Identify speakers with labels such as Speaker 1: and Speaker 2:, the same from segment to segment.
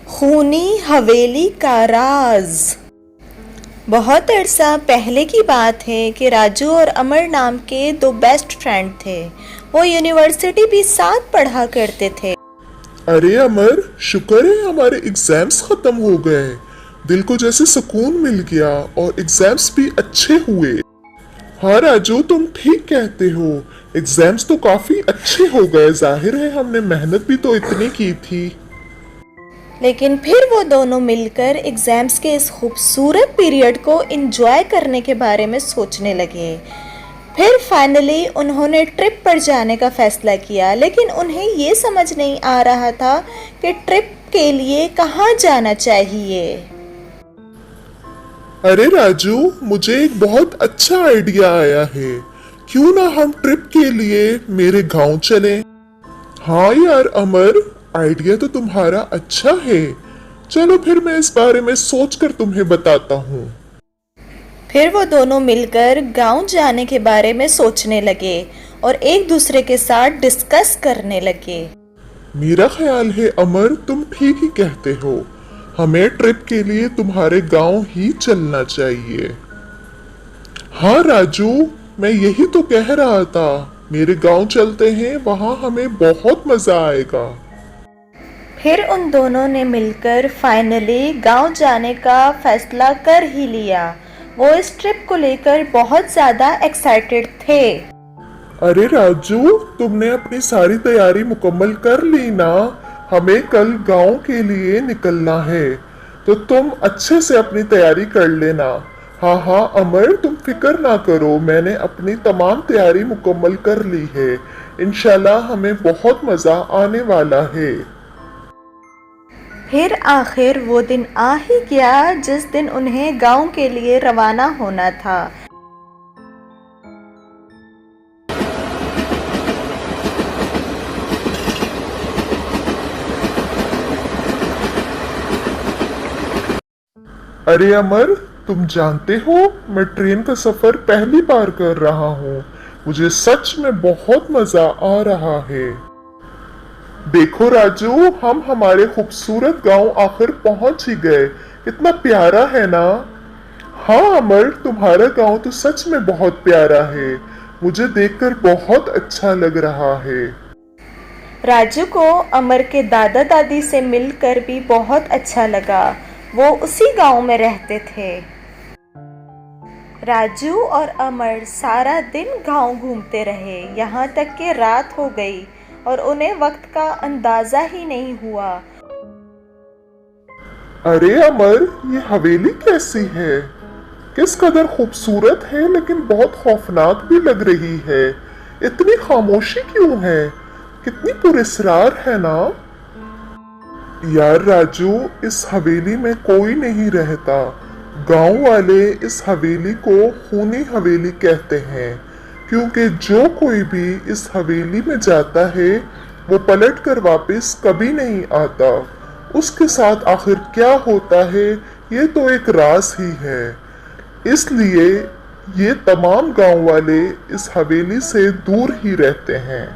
Speaker 1: खूनी हवेली का राज। बहुत अरसा पहले की बात है कि राजू और अमर नाम के दो बेस्ट फ्रेंड थे। वो यूनिवर्सिटी भी साथ पढ़ा करते थे।
Speaker 2: अरे अमर, शुक्र है हमारे एग्जाम्स खत्म हो गए। दिल को जैसे सुकून मिल गया और एग्जाम्स भी अच्छे हुए। हाँ राजू, तुम ठीक कहते हो। एग्जाम्स तो काफी अच्छे हो गए। जाहिर है हमने मेहनत भी तो इतनी की थी।
Speaker 1: लेकिन फिर वो दोनों मिलकर एग्जाम्स के इस खूबसूरत पीरियड को एंजॉय करने के बारे में सोचने लगे। फिर फाइनली उन्होंने ट्रिप पर जाने का फैसला किया, लेकिन उन्हें ये समझ नहीं आ रहा था कि ट्रिप के लिए कहाँ जाना चाहिए।
Speaker 2: अरे राजू, मुझे एक बहुत अच्छा आइडिया आया है। क्यों ना हम ट्रिप के लिए मेरे गांव चलें? हाँ यार अमर, आइडिया तो तुम्हारा अच्छा है। चलो फिर मैं इस बारे में सोचकर तुम्हें बताता हूँ।
Speaker 1: फिर वो दोनों मिलकर गांव जाने के बारे में सोचने लगे और एक दूसरे के साथ डिस्कस करने लगे।
Speaker 2: मेरा ख्याल है अमर, तुम ठीक ही कहते हो। हमें ट्रिप के लिए तुम्हारे गांव ही चलना चाहिए। हाँ राजू, मैं यही तो कह रहा था। मेरे गांव चलते हैं, वहां हमें बहुत मजा आएगा।
Speaker 1: फिर उन दोनों ने मिलकर फाइनली गांव जाने का फैसला कर ही लिया। वो इस ट्रिप को लेकर बहुत ज़्यादा एक्साइटेड थे।
Speaker 2: अरे राजू, तुमने अपनी सारी तैयारी मुकम्मल कर ली ना? हमें कल गांव के लिए निकलना है, तो तुम अच्छे से अपनी तैयारी कर लेना। हाँ हाँ अमर, तुम फिक्र ना करो, मैंने अपनी तमाम तैयारी मुकम्मल कर ली है। इंशाल्लाह हमें बहुत मजा आने वाला है।
Speaker 1: फिर आखिर वो दिन आ ही गया जिस दिन उन्हें गांव के लिए रवाना होना था।
Speaker 2: अरे अमर, तुम जानते हो मैं ट्रेन का सफर पहली बार कर रहा हूँ। मुझे सच में बहुत मजा आ रहा है। देखो राजू, हम हमारे खूबसूरत गांव आखिर पहुंच ही गए। कितना प्यारा है ना? हाँ अमर, तुम्हारा गांव तो सच में बहुत प्यारा है। मुझे देखकर बहुत अच्छा लग रहा है।
Speaker 1: राजू को अमर के दादा दादी से मिलकर भी बहुत अच्छा लगा। वो उसी गांव में रहते थे। राजू और अमर सारा दिन गांव घूमते रहे, यहाँ तक कि रात हो गई और उन्हें वक्त का अंदाजा ही नहीं हुआ।
Speaker 2: अरे अमर, ये हवेली कैसी है? किस कदर खूबसूरत है, लेकिन बहुत खौफनाक भी लग रही है। इतनी खामोशी क्यों है? कितनी पुरस्रार है ना? यार राजू, इस हवेली में कोई नहीं रहता। गांव वाले इस हवेली को खूनी हवेली कहते हैं, क्योंकि जो कोई भी इस हवेली में जाता है वो पलट कर वापस कभी नहीं आता। उसके साथ आखिर क्या होता है, ये तो एक राज ही है। इसलिए ये तमाम गांव वाले इस हवेली से दूर ही रहते हैं।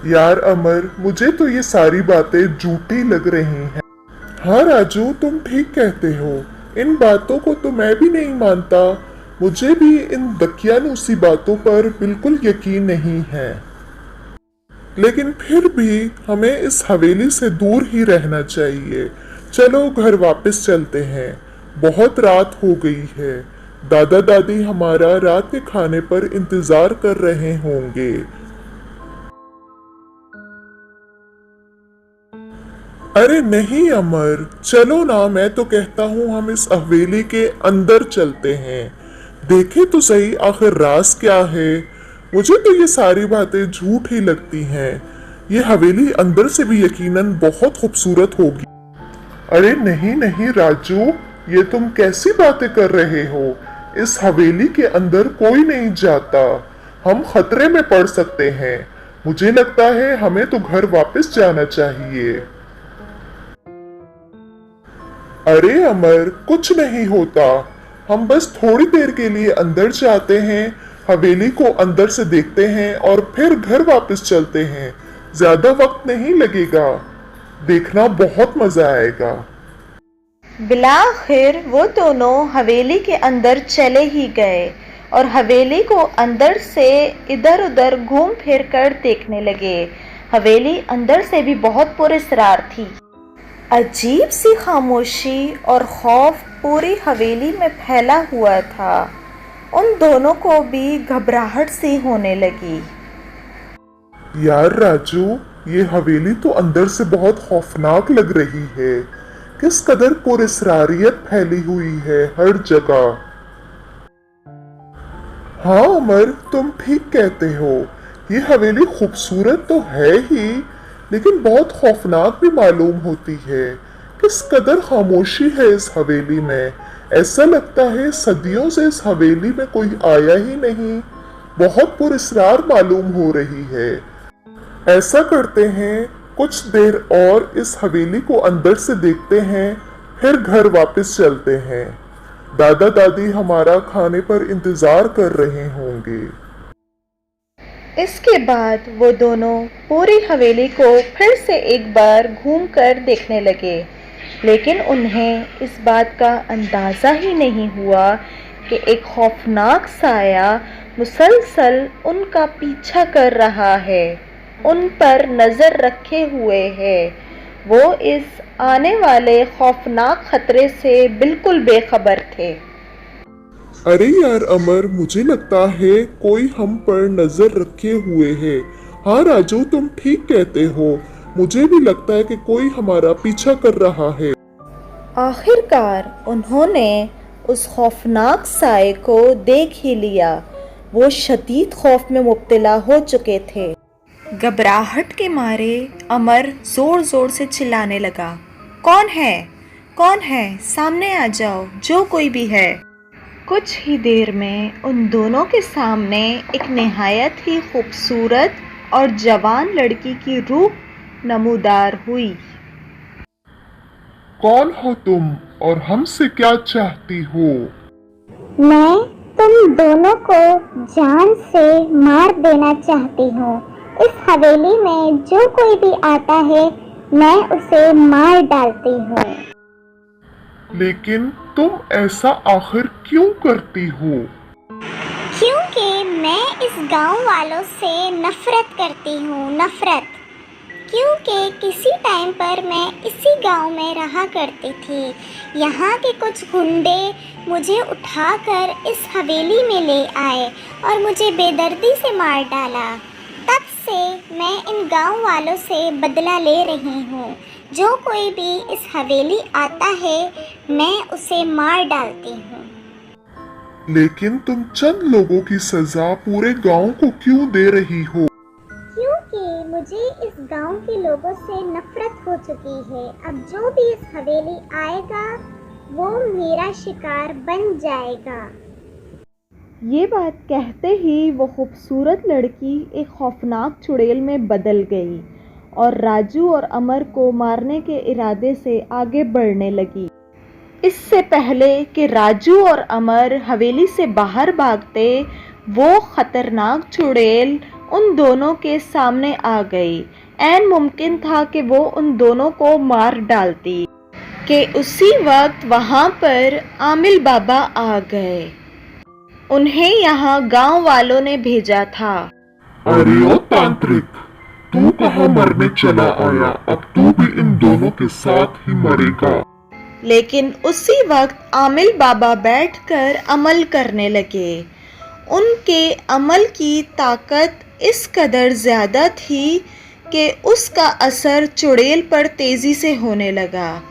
Speaker 2: यार अमर, मुझे तो ये सारी बातें झूठी लग रही हैं। हाँ राजू, तुम ठीक कहते हो। इन बातों को तो मैं भी नहीं मानता। मुझे भी इन दकियानूसी बातों पर बिल्कुल यकीन नहीं है। लेकिन फिर भी हमें इस हवेली से दूर ही रहना चाहिए। चलो घर वापस चलते हैं। बहुत रात हो गई है। दादा दादी हमारा रात के खाने पर इंतजार कर रहे होंगे। अरे नहीं अमर, चलो ना, मैं तो कहता हूँ हम इस हवेली के अंदर चलते हैं। देखे तो सही आखिर राज क्या है। मुझे तो ये सारी बातें झूठ ही लगती हैं। ये हवेली अंदर से भी यकीनन बहुत खूबसूरत होगी। अरे नहीं नहीं राजू, ये तुम कैसी बातें कर रहे हो? इस हवेली के अंदर कोई नहीं जाता। हम खतरे में पड़ सकते हैं। मुझे लगता है हमें तो घर वापस जाना चाहिए। अरे अमर, कुछ नहीं होता। हम बस थोड़ी देर के लिए अंदर जाते हैं, हवेली को अंदर से देखते हैं और फिर घर वापस चलते हैं। ज्यादा वक्त नहीं लगेगा। देखना बहुत मजा आएगा।
Speaker 1: बिलाखिर वो दोनों हवेली के अंदर चले ही गए और हवेली को अंदर से इधर उधर घूम फिर कर देखने लगे। हवेली अंदर से भी बहुत पुरस्रार थी। अजीब सी खामोशी और खौफ पूरी हवेली में फैला हुआ था। उन दोनों को भी घबराहट सी होने लगी।
Speaker 2: यार राजू, ये हवेली तो अंदर से बहुत खौफनाक लग रही है। किस कदर पुरस्रारियत फैली हुई है हर जगह। हाँ अमर, तुम ठीक कहते हो। ये हवेली खूबसूरत तो है ही, लेकिन बहुत खौफनाक भी मालूम होती है। किस कदर खामोशी है इस हवेली में। ऐसा लगता है सदियों से इस हवेली में कोई आया ही नहीं। बहुत पुरस्रार मालूम हो रही है। ऐसा करते हैं, कुछ देर और इस हवेली को अंदर से देखते हैं, फिर घर वापस चलते हैं। दादा दादी हमारा खाने पर इंतजार कर रहे होंगे।
Speaker 1: इसके बाद वो दोनों पूरी हवेली को फिर से एक बार घूमकर देखने लगे, लेकिन उन्हें इस बात का अंदाज़ा ही नहीं हुआ कि एक खौफनाक साया मुसलसल उनका पीछा कर रहा है, उन पर नज़र रखे हुए है। वो इस आने वाले खौफनाक खतरे से बिल्कुल बेखबर थे।
Speaker 2: अरे यार अमर, मुझे लगता है कोई हम पर नजर रखे हुए है। हाँ राजू, तुम ठीक कहते हो। मुझे भी लगता है कि कोई हमारा पीछा कर रहा है।
Speaker 1: आखिरकार उन्होंने उस खौफनाक साए को देख ही लिया। वो शदीद खौफ में मुब्तला हो चुके थे। घबराहट के मारे अमर जोर जोर से चिल्लाने लगा, कौन है? कौन है? सामने आ जाओ, जो कोई भी है। कुछ ही देर में उन दोनों के सामने एक निहायत ही खूबसूरत और जवान लड़की की रूप नमूदार हुई।
Speaker 2: कौन हो तुम और हमसे क्या चाहती हो?
Speaker 3: मैं तुम दोनों को जान से मार देना चाहती हूँ। इस हवेली में जो कोई भी आता है, मैं उसे मार डालती हूँ।
Speaker 2: लेकिन तुम ऐसा आखिर क्यों करती हो?
Speaker 3: क्योंकि मैं इस गांव वालों से नफरत करती हूँ, नफरत। क्योंकि किसी टाइम पर मैं इसी गांव में रहा करती थी। यहाँ के कुछ गुंडे मुझे उठाकर इस हवेली में ले आए और मुझे बेदर्दी से मार डाला। तब से मैं इन गांव वालों से बदला ले रही हूँ। जो कोई भी इस हवेली आता है, मैं उसे मार डालती हूँ।
Speaker 2: लेकिन तुम चंद लोगों की सजा पूरे गांव को क्यों दे रही हो?
Speaker 3: क्योंकि मुझे इस गांव के लोगों से नफरत हो चुकी है। अब जो भी इस हवेली आएगा, वो मेरा शिकार बन जाएगा।
Speaker 1: ये बात कहते ही वो खूबसूरत लड़की एक खौफनाक चुड़ैल में बदल गई और राजू और अमर को मारने के इरादे से आगे बढ़ने लगी। इससे पहले कि राजू और अमर हवेली से बाहर भागते, वो खतरनाक चुड़ैल उन दोनों के सामने आ गई। ऐन मुमकिन था कि वो उन दोनों को मार डालती कि उसी वक्त वहाँ पर आमिल बाबा आ गए। उन्हें यहाँ गांव वालों ने भेजा था।
Speaker 2: अरे ओ तांत्रिक, तू कहाँ मरने चला आया? अब तू भी इन दोनों के साथ ही मरेगा।
Speaker 1: लेकिन उसी वक्त आमिल बाबा बैठकर अमल करने लगे। उनके अमल की ताकत इस कदर ज़्यादा थी कि उसका असर चुड़ैल पर तेज़ी से होने लगा।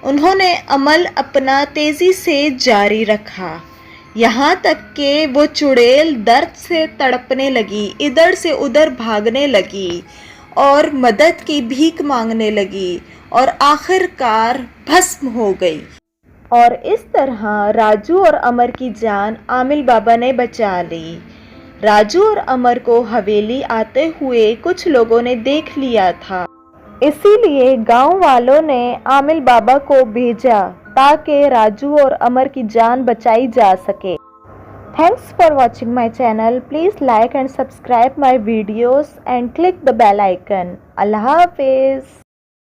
Speaker 1: उन्होंने अमल अपना तेज़ी से जारी रखा, यहाँ तक कि वो चुड़ैल दर्द से तड़पने लगी, इधर से उधर भागने लगी और मदद की भीख मांगने लगी और आखिरकार भस्म हो गई। और इस तरह राजू और अमर की जान आमिल बाबा ने बचा ली। राजू और अमर को हवेली आते हुए कुछ लोगों ने देख लिया था, इसीलिए गांव वालों ने आमिल बाबा को भेजा ताकि राजू और अमर की जान बचाई जा सके। Thanks for watching my channel. Please like and subscribe my videos and click the bell icon. अल्लाह हाफिज़।